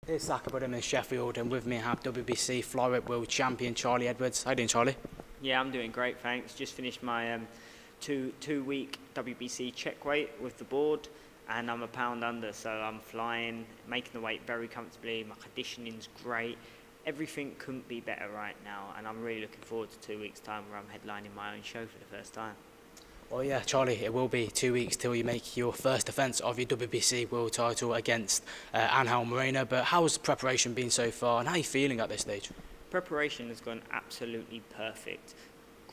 It's Saqib Uddin in Sheffield, and with me I have WBC flyweight world champion Charlie Edwards. How you doing, Charlie? Yeah, I'm doing great, thanks. Just finished my two-week WBC check weight with the board, and I'm a pound under, so I'm flying, making the weight very comfortably. My conditioning's great. Everything couldn't be better right now, and I'm really looking forward to 2 weeks' time where I'm headlining my own show for the first time. Well, yeah, Charlie, it will be 2 weeks till you make your first defence of your WBC world title against Angel Moreno. But how's preparation been so far, and how are you feeling at this stage? Preparation has gone absolutely perfect.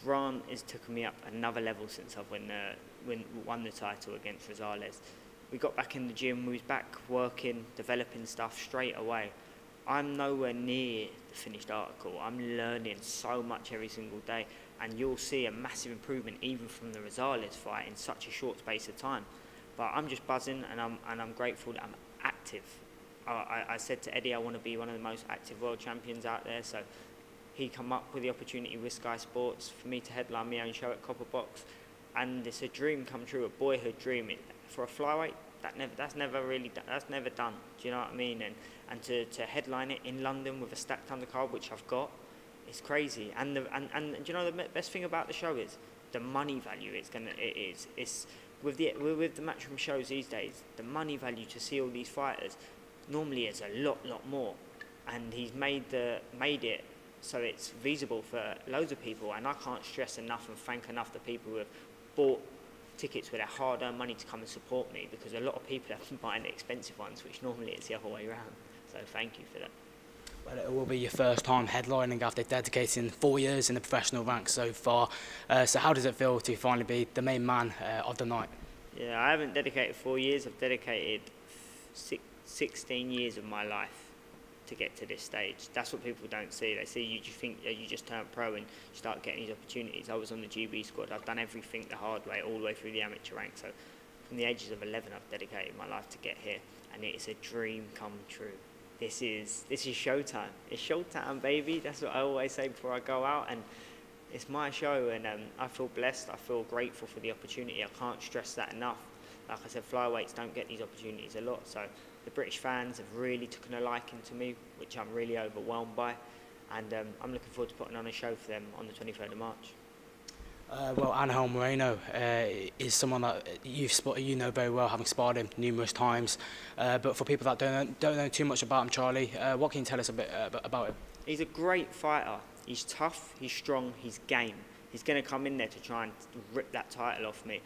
Grant has taken me up another level since I've won the title against Rosales. We got back in the gym, we was back working, developing stuff straight away. I'm nowhere near the finished article. I'm learning so much every single day, and you'll see a massive improvement even from the Rosales fight in such a short space of time. But I'm just buzzing, and I'm grateful that I'm active. I said to Eddie I want to be one of the most active world champions out there, so he come up with the opportunity with Sky Sports for me to headline my own show at Copper Box, and it's a dream come true, a boyhood dream. For a flyweight, that's never done. Do you know what I mean? And to headline it in London with a stacked undercard, which I've got, it's crazy. And do you know the best thing about the show is the money value. It's with the matchroom shows these days, the money value to see all these fighters normally is a lot more, and he's made it so it's feasible for loads of people. And I can't stress enough and thank enough the people who have bought tickets with their hard-earned money to come and support me, because a lot of people have been buying the expensive ones, which normally it's the other way around. So thank you for that. Well, it will be your first time headlining after dedicating 4 years in the professional ranks so far. So how does it feel to finally be the main man of the night? Yeah, I haven't dedicated 4 years. I've dedicated 16 years of my life to get to this stage. That's what people don't see. They see you just think you just turn pro and you start getting these opportunities. I was on the GB squad. I've done everything the hard way, all the way through the amateur ranks. So from the ages of 11, I've dedicated my life to get here, and it is a dream come true. This is showtime. It's showtime, baby. That's what I always say before I go out, and it's my show, and I feel blessed. I feel grateful for the opportunity. I can't stress that enough. Like I said, flyweights don't get these opportunities a lot, so the British fans have really taken a liking to me, which I'm really overwhelmed by, and I'm looking forward to putting on a show for them on the 23rd of March. Well, Angel Moreno is someone that you know very well, having sparred him numerous times. But for people that don't know too much about him, Charlie, what can you tell us a bit about him? He's a great fighter. He's tough, he's strong, he's game. He's going to come in there to try and rip that title off me.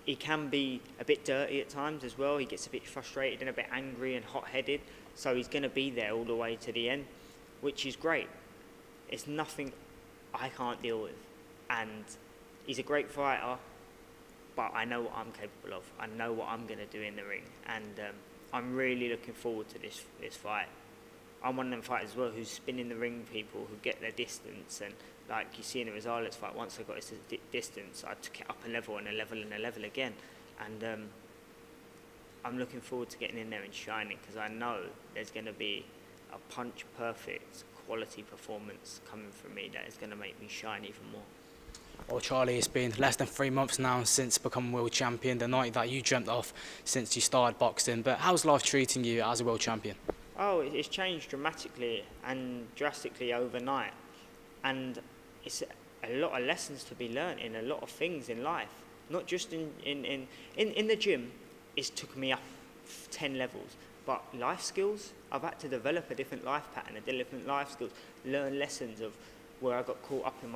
He can be a bit dirty at times as well. He gets a bit frustrated and a bit angry and hot-headed. So he's going to be there all the way to the end, which is great. It's nothing I can't deal with. And he's a great fighter, but I know what I'm capable of. I know what I'm going to do in the ring. And I'm really looking forward to this fight. I'm one of them fighters as well who's spinning the ring people, who get their distance, and like you see in the Rosales fight, once I got his distance, I took it up a level and a level and a level again. And I'm looking forward to getting in there and shining, because I know there's going to be a punch-perfect quality performance coming from me that is going to make me shine even more. Well, Charlie, it's been less than 3 months now since becoming world champion, the night that you dreamt of since you started boxing. But how's life treating you as a world champion? Oh, it's changed dramatically and drastically overnight. And it's a lot of lessons to be learnt in a lot of things in life. Not just in the gym, it's took me up 10 levels. But life skills, I've had to develop a different life pattern, a different life skills, learn lessons of where I got caught up in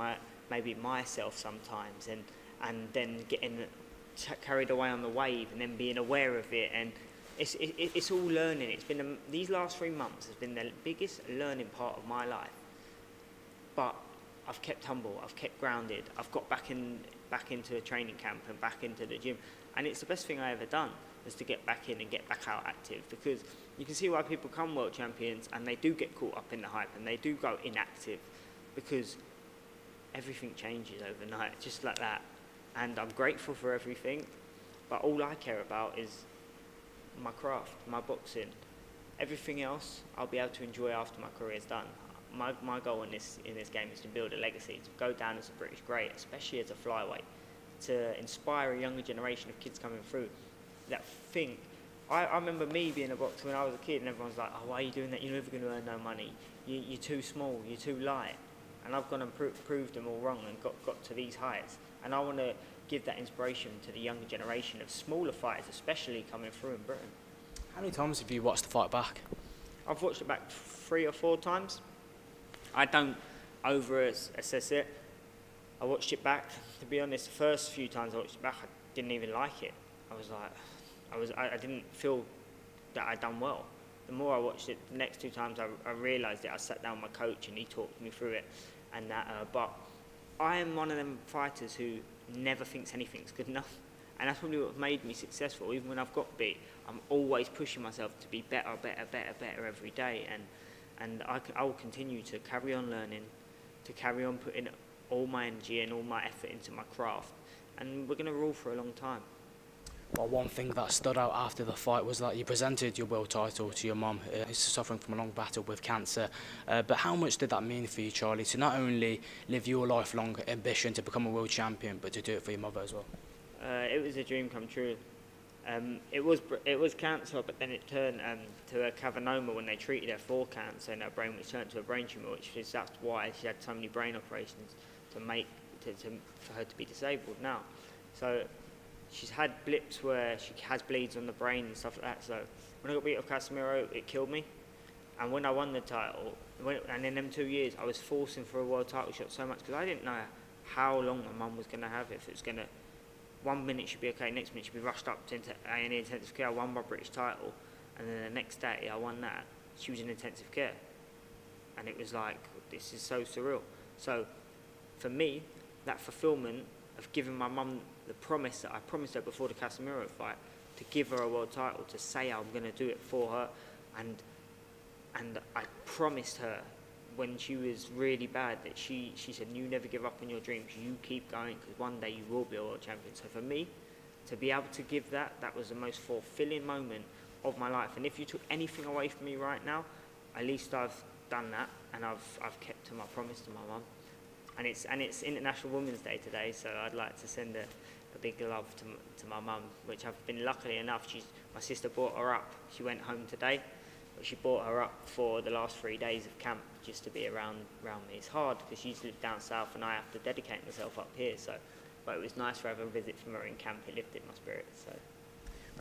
maybe myself sometimes, and then getting carried away on the wave, and then being aware of it. And it's all learning. It's been these last 3 months has been the biggest learning part of my life. But I've kept humble. I've kept grounded. I've got back into a training camp and back into the gym, and it's the best thing I ever done, was to get back in and get back out active. Because you can see why people come world champions and they do get caught up in the hype and they do go inactive, because everything changes overnight, just like that. And I'm grateful for everything, but all I care about is my craft, my boxing. Everything else I'll be able to enjoy after my career's done. My goal in this game is to build a legacy, to go down as a British great, especially as a flyweight, to inspire a younger generation of kids coming through that think I remember me being a boxer when I was a kid, and everyone's like, "Oh, why are you doing that? You're never going to earn no money. You're too small. You're too light." And I've gone and proved them all wrong and got to these heights. And I want to give that inspiration to the younger generation of smaller fighters, especially coming through in Britain. How many times have you watched the fight back? I've watched it back 3 or 4 times. I don't over-assess it. I watched it back. To be honest, the first few times I watched it back, I didn't even like it. I didn't feel that I'd done well. The more I watched it, the next 2 times I realised it. I sat down with my coach and he talked me through it. And that, but I am one of them fighters who never thinks anything's good enough. And that's probably what made me successful. Even when I've got beat, I'm always pushing myself to be better every day. And I will continue to carry on learning, to carry on putting all my energy and all my effort into my craft. And we're going to rule for a long time. Well, one thing that stood out after the fight was that you presented your world title to your mum, who's suffering from a long battle with cancer. But how much did that mean for you, Charlie, to not only live your lifelong ambition to become a world champion, but to do it for your mother as well? It was a dream come true. It was cancer, but then it turned to a cavernoma when they treated her for cancer, and her brain was turned to a brain tumour, that's why she had so many brain operations for her to be disabled now. So she's had blips where she has bleeds on the brain and stuff like that. So when I got beat off Casemiro, it killed me. And when I won the title, and in them 2 years, I was forcing for a world title shot so much because I didn't know how long my mum was going to have it. If it was going to, 1 minute she'd be okay, next minute she'd be rushed up to A&E intensive care. I won my British title, and then the next day I won that. She was in intensive care, and it was like, this is so surreal. So for me, that fulfillment of giving my mum the promise that I promised her before the Casemiro fight, to give her a world title, to say I'm going to do it for her, and I promised her when she was really bad that she said, you never give up on your dreams, you keep going, because one day you will be a world champion. So for me, to be able to give that was the most fulfilling moment of my life. And if you took anything away from me right now, at least I've done that, and I've kept to my promise to my mum. And it's International Women's Day today, so I'd like to send a big love to my mum, which I've been lucky enough. My sister brought her up. She went home today, but she brought her up for the last 3 days of camp just to be around me. It's hard because she's lived down south and I have to dedicate myself up here. So, but it was nice to have a visit from her in camp. It lifted my spirits. So.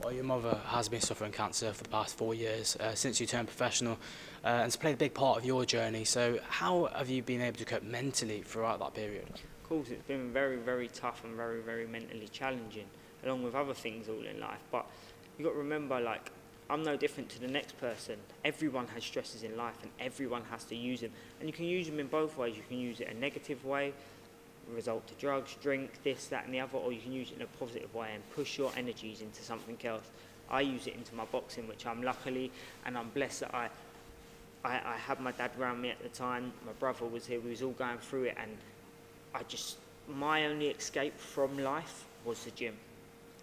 Well, your mother has been suffering cancer for the past 4 years since you turned professional, and it's played a big part of your journey. So how have you been able to cope mentally throughout that period? Of course, it's been very, very tough and very, very mentally challenging, along with other things all in life. But you've got to remember, like, I'm no different to the next person. Everyone has stresses in life and everyone has to use them. And you can use them in both ways. You can use it a negative way, result to drugs, drink, this, that and the other, or you can use it in a positive way and push your energies into something else. I use it into my boxing, which I'm luckily and I'm blessed that I had my dad around me at the time. My brother was here, we was all going through it, and my only escape from life was the gym.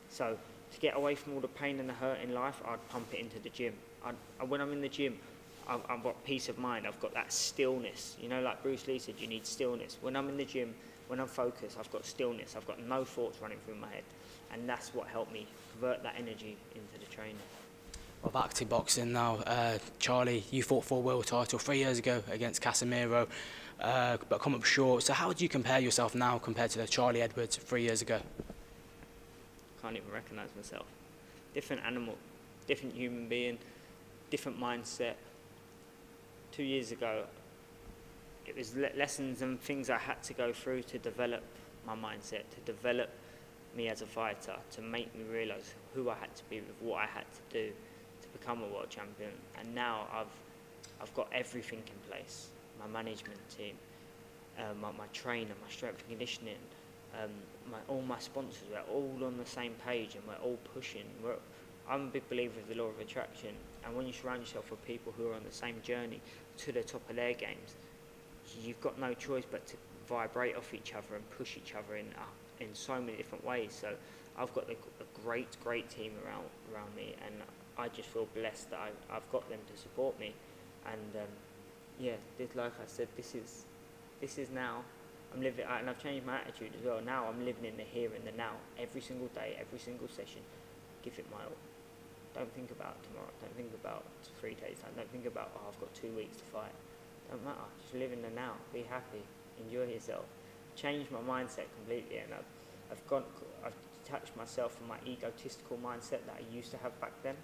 So to get away from all the pain and the hurt in life, I'd pump it into the gym. When I'm in the gym, I've got peace of mind. I've got that stillness. You know, like Bruce Lee said, you need stillness. When I'm in the gym, when I'm focused, I've got stillness. I've got no thoughts running through my head. And that's what helped me convert that energy into the training. Well, back to boxing now. Charlie, you fought for a world title 3 years ago against Casemiro, but come up short. So how do you compare yourself now compared to the Charlie Edwards 3 years ago? Can't even recognise myself. Different animal, different human being, different mindset. 2 years ago, it was lessons and things I had to go through to develop my mindset, to develop me as a fighter, to make me realise who I had to be with what I had to do to become a world champion. And now I've got everything in place. My management team, my trainer, my strength and conditioning, all my sponsors, we're all on the same page and we're all pushing. I'm a big believer of the law of attraction, and when you surround yourself with people who are on the same journey to the top of their games, you've got no choice but to vibrate off each other and push each other in so many different ways. So I've got a great team around me, and I just feel blessed that I've got them to support me. And yeah, like I said, this is now. I'm living, and I've changed my attitude as well. Now I'm living in the here and the now. Every single day, every single session, give it my all. Don't think about tomorrow. Don't think about 3 days. Don't think about, oh, I've got 2 weeks to fight. Don't matter. Just live in the now. Be happy. Enjoy yourself. Changed my mindset completely, and I've detached myself from my egotistical mindset that I used to have back then.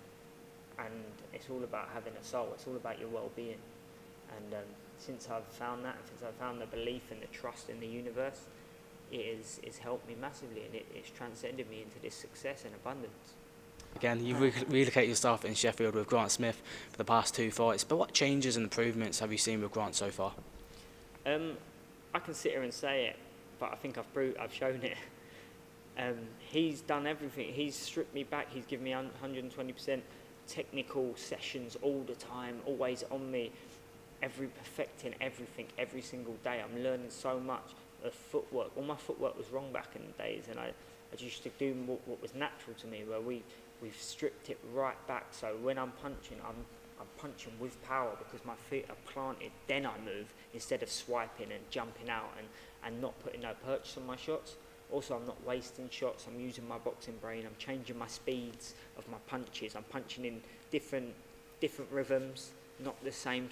And it's all about having a soul. It's all about your well-being. And since I've found that, since I've found the belief and the trust in the universe, it's helped me massively, and it's transcended me into this success and abundance. Again, you relocate yourself in Sheffield with Grant Smith for the past 2 fights, but what changes and improvements have you seen with Grant so far? I can sit here and say it, but I think I've shown it. He's done everything. He's stripped me back. He's given me 120% technical sessions all the time, always on me, perfecting everything every single day. I'm learning so much of footwork. All my footwork was wrong back in the days, and I just used to do what was natural to me, where we've stripped it right back. So when I'm punching, I'm punching with power because my feet are planted, then I move, instead of swiping and jumping out and not putting no purchase on my shots. Also, I'm not wasting shots. I'm using my boxing brain. I'm changing my speeds of my punches. I'm punching in different rhythms, not the same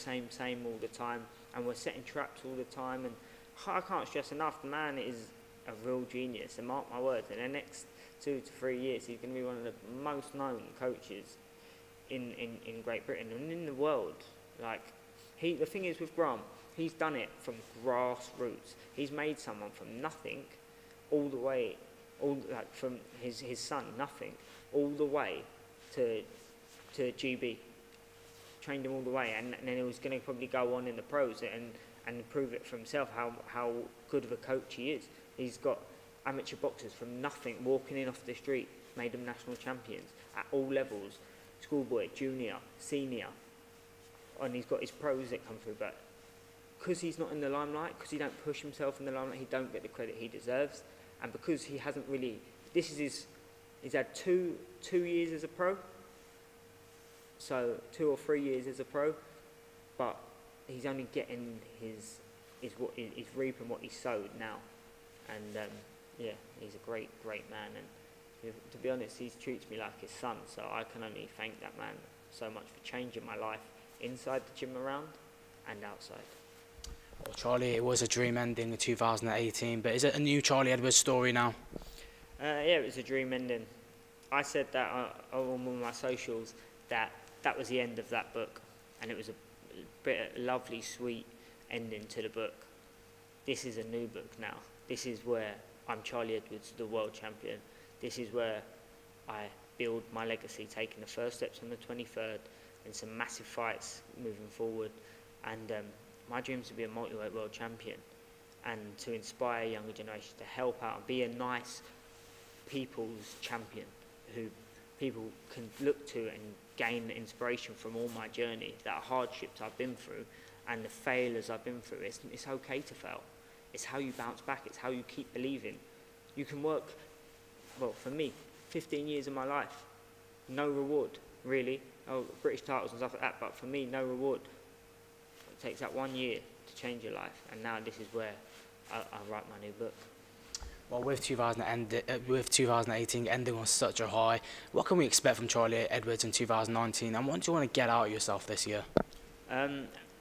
all the time. And we're setting traps all the time. And I can't stress enough, the man is a real genius. And mark my words, in the next 2 to 3 years, he's going to be one of the most known coaches in Great Britain and in the world. Like, the thing is with Grant, he's done it from grassroots. He's made someone from nothing all the way, from his son, nothing, all the way to GB. Trained him all the way, and then he was going to probably go on in the pros and prove it for himself how good of a coach he is. He's got amateur boxers from nothing walking in off the street, made them national champions at all levels, schoolboy, junior, senior, and he's got his pros that come through. But because he's not in the limelight, because he don't push himself in the limelight, he don't get the credit he deserves. And because he hasn't really, he's had two years as a pro, so 2 or 3 years as a pro, but he's only getting he's reaping what he sowed now. And yeah, he's a great man, and to be honest, he treats me like his son, so I can only thank that man so much for changing my life inside the gym around and outside. Well, Charlie, it was a dream ending in 2018, but is it a new Charlie Edwards story now? Yeah, it was a dream ending. I said that on one of my socials, that was the end of that book, and it was a lovely, sweet ending to the book. This is a new book now. This is where I'm Charlie Edwards, the world champion. This is where I build my legacy, taking the first steps on the 23rd, and some massive fights moving forward. And my dream is to be a multi-weight world champion, and to inspire younger generations, to help out and be a nice people's champion who people can look to and gain inspiration from all my journey, that hardships I've been through and the failures I've been through. It's okay to fail. It's how you bounce back. It's how you keep believing. You can work, well, for me, 15 years of my life, no reward, really. Oh, British titles and stuff like that, but for me, no reward. It takes that 1 year to change your life, and now this is where I write my new book. Well, with 2018 ending on such a high, what can we expect from Charlie Edwards in 2019, and what do you want to get out of yourself this year?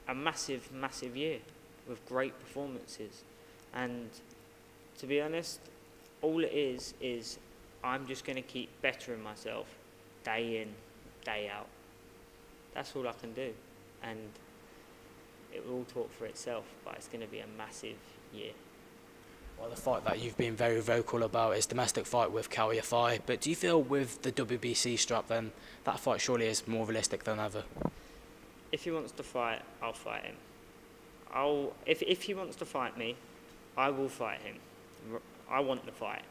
A massive, massive year with great performances. And to be honest, all it is I'm just going to keep bettering myself day in, day out. That's all I can do. And it will all talk for itself, but it's going to be a massive year. Well, the fight that you've been very vocal about is domestic fight with Kal Yafai, but do you feel with the WBC strap then, that fight surely is more realistic than ever? If he wants to fight, I'll fight him. If he wants to fight me, I will fight him. I want the fight.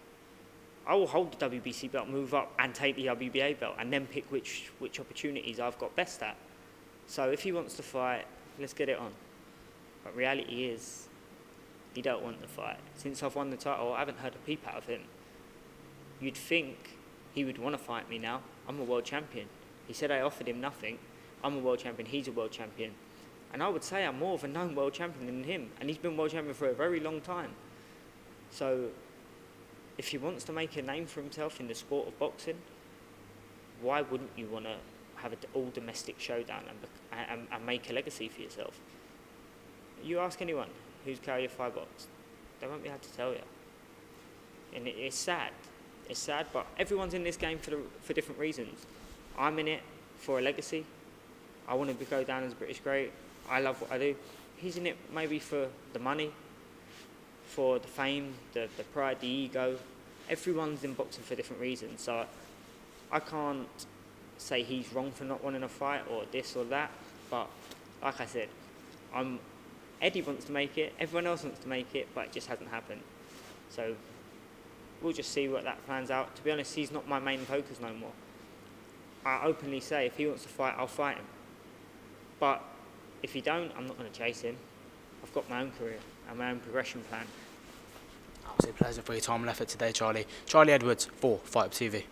I will hold the WBC belt, move up and take the WBA belt, and then pick which opportunities I've got best at. So if he wants to fight, let's get it on. But reality is, he don't want the fight. Since I've won the title, I haven't heard a peep out of him. You'd think he would want to fight me now. I'm a world champion. He said I offered him nothing. I'm a world champion, he's a world champion. And I would say I'm more of a known world champion than him, and he's been world champion for a very long time. So if he wants to make a name for himself in the sport of boxing, why wouldn't you want to have an all-domestic showdown and make a legacy for yourself? You ask anyone who's Kal Yafai boxed, they won't be able to tell you. And it's sad. It's sad, but everyone's in this game for different reasons. I'm in it for a legacy. I want to go down as a British great. I love what I do. He's in it maybe for the money, for the fame, the pride, the ego. Everyone's in boxing for different reasons. So I can't say he's wrong for not wanting a fight or this or that. But like I said, Eddie wants to make it. Everyone else wants to make it, but it just hasn't happened. So we'll just see what that plans out. To be honest, he's not my main focus no more. I openly say if he wants to fight, I'll fight him. But if he don't, I'm not going to chase him. I've got my own career and my own progression plan. Absolute pleasure for your time and effort today, Charlie. Charlie Edwards for Fight Up TV.